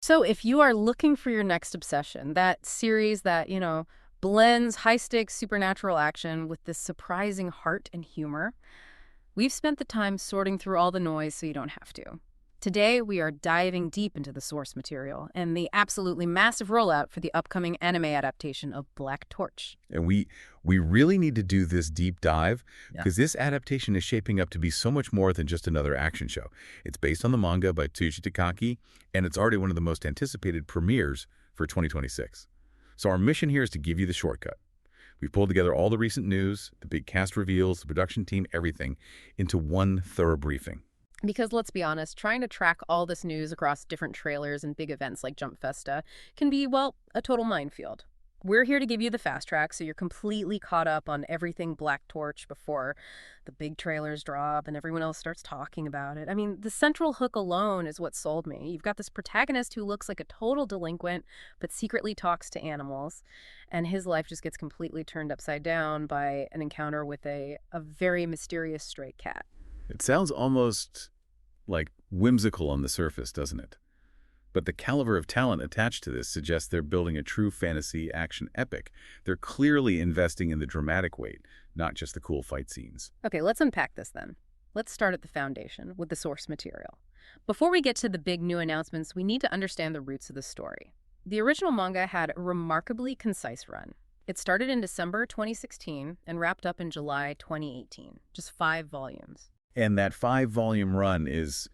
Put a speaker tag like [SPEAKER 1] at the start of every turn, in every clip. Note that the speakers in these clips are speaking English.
[SPEAKER 1] So if you are looking for your next obsession, that series that, blends high-stakes supernatural action with this surprising heart and humor, we've spent the time sorting through all the noise so you don't have to. Today, we are diving deep into the source material and the absolutely massive rollout for the upcoming anime adaptation of Black Torch.
[SPEAKER 2] And we really need to do this deep dive
[SPEAKER 1] Yeah.
[SPEAKER 2] because this adaptation is shaping up to be so much more than just another action show. It's based on the manga by Tsuyoshi Takaki, and it's already one of the most anticipated premieres for 2026. So our mission here is to give you the shortcut. We've pulled together all the recent news, the big cast reveals, the production team, everything, into one thorough briefing.
[SPEAKER 1] Because let's be honest, trying to track all this news across different trailers and big events like Jump Festa can be, well, a total minefield. We're here to give you the fast track so you're completely caught up on everything Black Torch before the big trailers drop and everyone else starts talking about it. I mean, the central hook alone is what sold me. You've got this protagonist who looks like a total delinquent but secretly talks to animals, and his life just gets completely turned upside down by an encounter with a very mysterious stray cat.
[SPEAKER 2] It sounds almost like whimsical on the surface, doesn't it? But the caliber of talent attached to this suggests they're building a true fantasy action epic. They're clearly investing in the dramatic weight, not just the cool fight scenes.
[SPEAKER 1] Okay, let's unpack this then. Let's start at the foundation with the source material. Before we get to the big new announcements, we need to understand the roots of the story. The original manga had a remarkably concise run. It started in December 2016 and wrapped up in July 2018, just 5 volumes.
[SPEAKER 2] And that 5-volume run is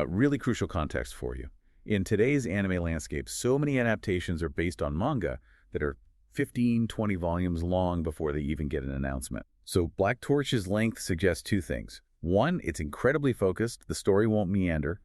[SPEAKER 2] really crucial context for you. In today's anime landscape, so many adaptations are based on manga that are 15, 20 volumes long before they even get an announcement. So Black Torch's length suggests two things. One, it's incredibly focused, the story won't meander.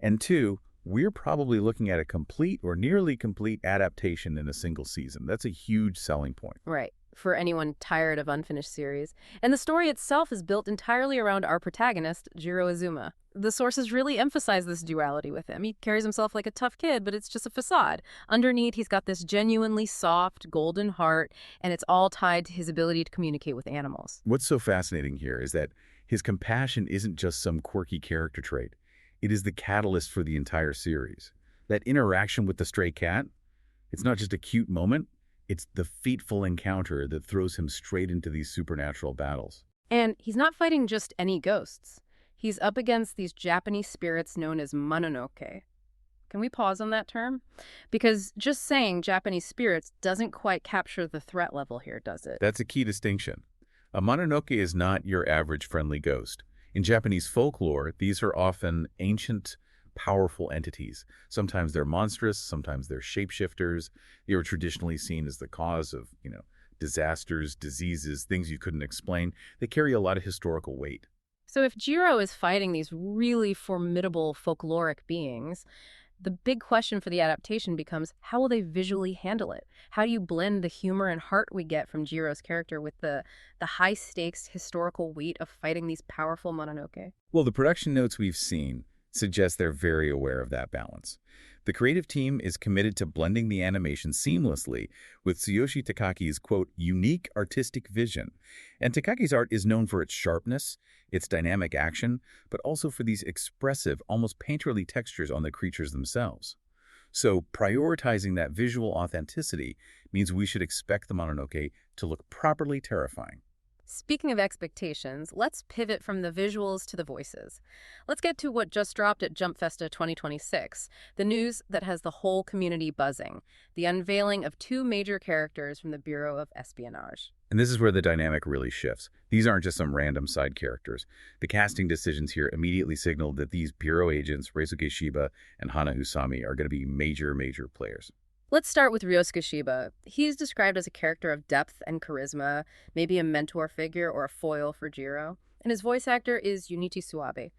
[SPEAKER 2] And two, we're probably looking at a complete or nearly complete adaptation in a single season. That's a huge selling point.
[SPEAKER 1] Right, for anyone tired of unfinished series. And the story itself is built entirely around our protagonist, Jiro Azuma. The sources really emphasize this duality with him. He carries himself like a tough kid, but it's just a facade. Underneath, he's got this genuinely soft, golden heart, and it's all tied to his ability to communicate with animals.
[SPEAKER 2] What's so fascinating here is that his compassion isn't just some quirky character trait. It is the catalyst for the entire series. That interaction with the stray cat, it's not just a cute moment, it's the fateful encounter that throws him straight into these supernatural battles.
[SPEAKER 1] And he's not fighting just any ghosts. He's up against these Japanese spirits known as mononoke. Can we pause on that term? Because just saying Japanese spirits doesn't quite capture the threat level here, does it?
[SPEAKER 2] That's a key distinction. A mononoke is not your average friendly ghost. In Japanese folklore, these are often ancient, powerful entities. Sometimes they're monstrous, sometimes they're shapeshifters. They were traditionally seen as the cause of, disasters, diseases, things you couldn't explain. They carry a lot of historical weight.
[SPEAKER 1] So if Jiro is fighting these really formidable folkloric beings, the big question for the adaptation becomes, how will they visually handle it? How do you blend the humor and heart we get from Jiro's character with the high-stakes historical weight of fighting these powerful mononoke?
[SPEAKER 2] Well, the production notes we've seen suggest they're very aware of that balance. The creative team is committed to blending the animation seamlessly with Tsuyoshi Takaki's, quote, unique artistic vision. And Takaki's art is known for its sharpness, its dynamic action, but also for these expressive, almost painterly textures on the creatures themselves. So prioritizing that visual authenticity means we should expect the Mononoke to look properly terrifying.
[SPEAKER 1] Speaking of expectations, let's pivot from the visuals to the voices. Let's get to what just dropped at Jump Festa 2026, the news that has the whole community buzzing, the unveiling of 2 major characters from the Bureau of Espionage.
[SPEAKER 2] And this is where the dynamic really shifts. These aren't just some random side characters. The casting decisions here immediately signaled that these Bureau agents, Reisuke Shiba and Hana Usami, are going to be major players.
[SPEAKER 1] Let's start with Ryosuke Shiba. He's described as a character of depth and charisma, maybe a mentor figure or a foil for Jiro. And his voice actor is Junichi Suwabe.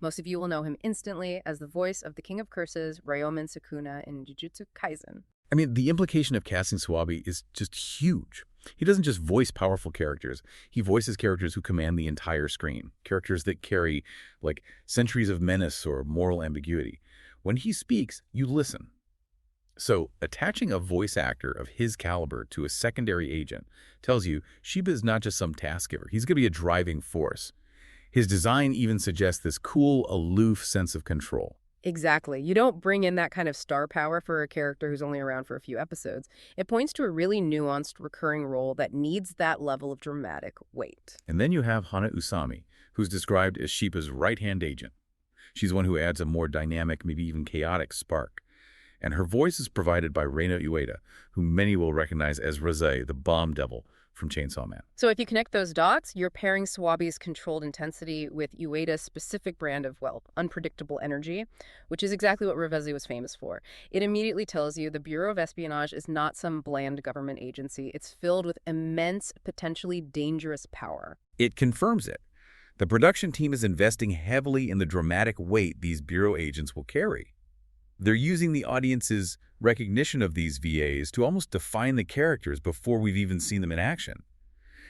[SPEAKER 1] Most of you will know him instantly as the voice of the King of Curses, Ryomen Sukuna, in Jujutsu Kaisen.
[SPEAKER 2] I mean, the implication of casting Suwabe is just huge. He doesn't just voice powerful characters. He voices characters who command the entire screen, characters that carry, like, centuries of menace or moral ambiguity. When he speaks, you listen. So, attaching a voice actor of his caliber to a secondary agent tells you Shiba is not just some task giver. He's going to be a driving force. His design even suggests this cool, aloof sense of control.
[SPEAKER 1] Exactly. You don't bring in that kind of star power for a character who's only around for a few episodes. It points to a really nuanced, recurring role that needs that level of dramatic weight.
[SPEAKER 2] And then you have Hana Usami, who's described as Shippa's right-hand agent. She's one who adds a more dynamic, maybe even chaotic spark. And her voice is provided by Reina Ueda, who many will recognize as Rose, the bomb devil from Chainsaw Man.
[SPEAKER 1] So if you connect those dots, you're pairing Suwabe's controlled intensity with Ueda's specific brand of, well, unpredictable energy, which is exactly what Revezi was famous for. It immediately tells you the Bureau of Espionage is not some bland government agency. It's filled with immense, potentially dangerous power.
[SPEAKER 2] It confirms it. The production team is investing heavily in the dramatic weight these Bureau agents will carry. They're using the audience's recognition of these VAs to almost define the characters before we've even seen them in action.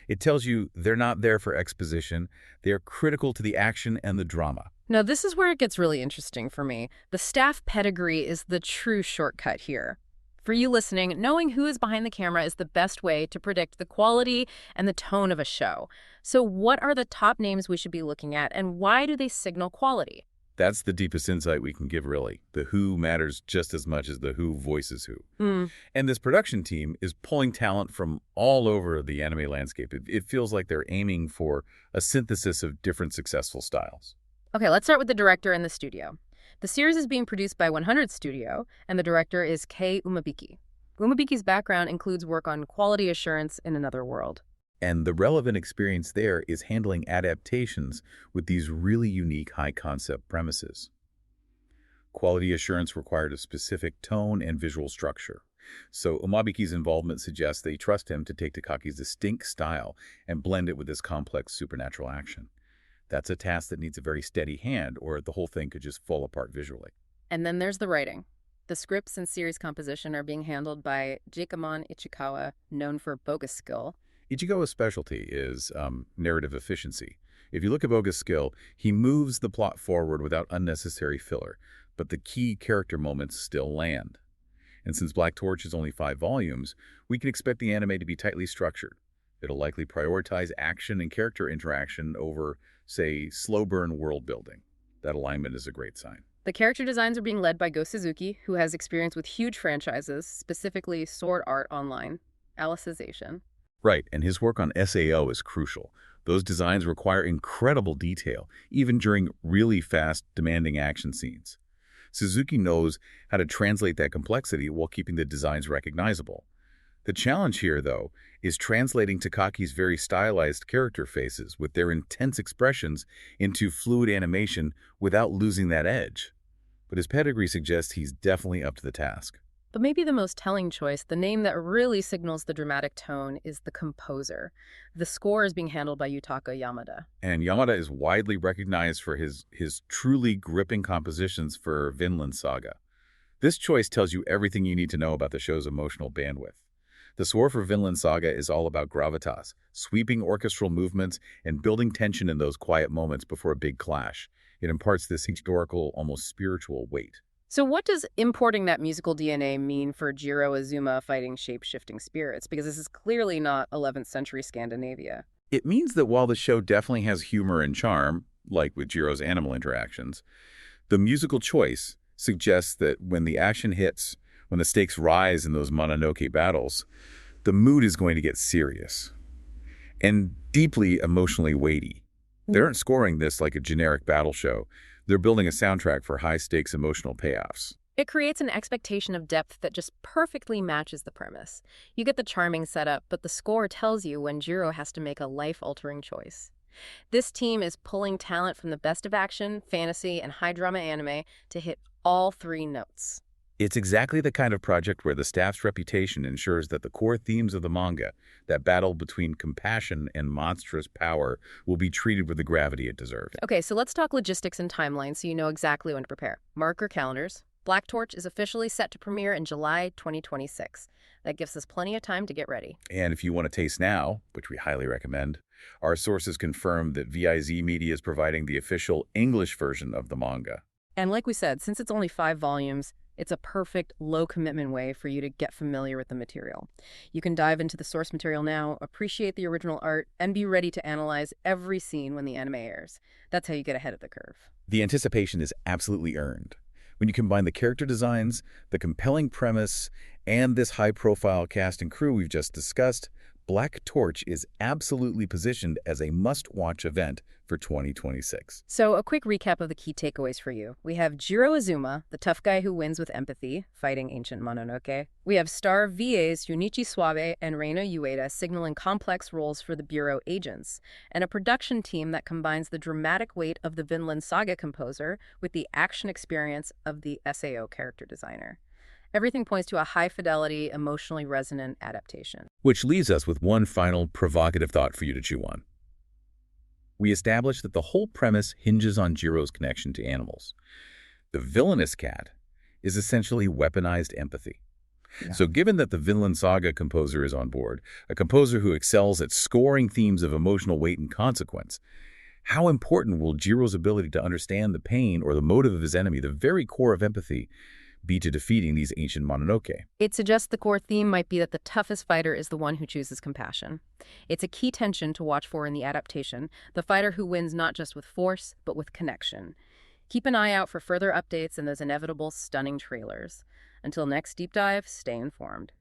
[SPEAKER 2] It tells you they're not there for exposition. They are critical to the action and the drama.
[SPEAKER 1] Now, this is where it gets really interesting for me. The staff pedigree is the true shortcut here. For you listening, knowing who is behind the camera is the best way to predict the quality and the tone of a show. So what are the top names we should be looking at, and why do they signal quality?
[SPEAKER 2] That's the deepest insight we can give, really. The who matters just as much as the who voices who. And this production team is pulling talent from all over the anime landscape. It feels like they're aiming for a synthesis of different successful styles.
[SPEAKER 1] Okay, let's start with the director and the studio. The series is being produced by 100 Studio, and the director is Kei Umabiki. Umabiki's background includes work on quality assurance in Another World.
[SPEAKER 2] And the relevant experience there is handling adaptations with these really unique high-concept premises. Quality assurance required a specific tone and visual structure. So Umabiki's involvement suggests they trust him to take Takaki's distinct style and blend it with this complex supernatural action. That's a task that needs a very steady hand, or the whole thing could just fall apart visually.
[SPEAKER 1] And then there's the writing. The scripts and series composition are being handled by Jikamon Ichikawa, known for bogus skill.
[SPEAKER 2] Ichigo's specialty is narrative efficiency. If you look at Boga's skill, he moves the plot forward without unnecessary filler, but the key character moments still land. And since Black Torch is only 5 volumes, we can expect the anime to be tightly structured. It'll likely prioritize action and character interaction over, say, slow-burn world building. That alignment is a great sign.
[SPEAKER 1] The character designs are being led by Go Suzuki, who has experience with huge franchises, specifically Sword Art Online, Alicization.
[SPEAKER 2] Right, and his work on SAO is crucial. Those designs require incredible detail, even during really fast, demanding action scenes. Suzuki knows how to translate that complexity while keeping the designs recognizable. The challenge here, though, is translating Takaki's very stylized character faces with their intense expressions into fluid animation without losing that edge. But his pedigree suggests he's definitely up to the task.
[SPEAKER 1] But maybe the most telling choice, the name that really signals the dramatic tone, is the composer. The score is being handled by Yutaka Yamada.
[SPEAKER 2] And Yamada is widely recognized for his truly gripping compositions for Vinland Saga. This choice tells you everything you need to know about the show's emotional bandwidth. The score for Vinland Saga is all about gravitas, sweeping orchestral movements, and building tension in those quiet moments before a big clash. It imparts this historical, almost spiritual weight.
[SPEAKER 1] So what does importing that musical DNA mean for Jiro Azuma fighting shape-shifting spirits? Because this is clearly not 11th century Scandinavia.
[SPEAKER 2] It means that while the show definitely has humor and charm, like with Jiro's animal interactions, the musical choice suggests that when the action hits, when the stakes rise in those Mononoke battles, the mood is going to get serious and deeply emotionally weighty. They aren't scoring this like a generic battle show. They're building a soundtrack for high-stakes emotional payoffs.
[SPEAKER 1] It creates an expectation of depth that just perfectly matches the premise. You get the charming setup, but the score tells you when Jiro has to make a life-altering choice. This team is pulling talent from the best of action, fantasy, and high-drama anime to hit all 3 notes.
[SPEAKER 2] It's exactly the kind of project where the staff's reputation ensures that the core themes of the manga, that battle between compassion and monstrous power, will be treated with the gravity it deserves.
[SPEAKER 1] Okay, so let's talk logistics and timeline so you know exactly when to prepare. Mark your calendars. Black Torch is officially set to premiere in July 2026. That gives us plenty of time to get ready.
[SPEAKER 2] And if you want to taste now, which we highly recommend, our sources confirm that VIZ Media is providing the official English version of the manga.
[SPEAKER 1] And like we said, since it's only 5 volumes, it's a perfect, low-commitment way for you to get familiar with the material. You can dive into the source material now, appreciate the original art, and be ready to analyze every scene when the anime airs. That's how you get ahead of the curve.
[SPEAKER 2] The anticipation is absolutely earned. When you combine the character designs, the compelling premise, and this high-profile cast and crew we've just discussed, Black Torch is absolutely positioned as a must-watch event for 2026.
[SPEAKER 1] So a quick recap of the key takeaways for you. We have Jiro Azuma, the tough guy who wins with empathy, fighting ancient Mononoke. We have star VAs Junichi Suwabe and Reina Ueda signaling complex roles for the Bureau agents, and a production team that combines the dramatic weight of the Vinland Saga composer with the action experience of the SAO character designer. Everything points to a high-fidelity, emotionally resonant adaptation.
[SPEAKER 2] Which leaves us with one final provocative thought for you to chew on. We established that the whole premise hinges on Jiro's connection to animals. The villainous cat is essentially weaponized empathy. Yeah. So given that the Vinland Saga composer is on board, a composer who excels at scoring themes of emotional weight and consequence, how important will Jiro's ability to understand the pain or the motive of his enemy, the very core of empathy, be to defeating these ancient Mononoke?
[SPEAKER 1] It suggests the core theme might be that the toughest fighter is the one who chooses compassion. It's a key tension to watch for in the adaptation, the fighter who wins not just with force, but with connection. Keep an eye out for further updates and those inevitable stunning trailers. Until next deep dive, stay informed.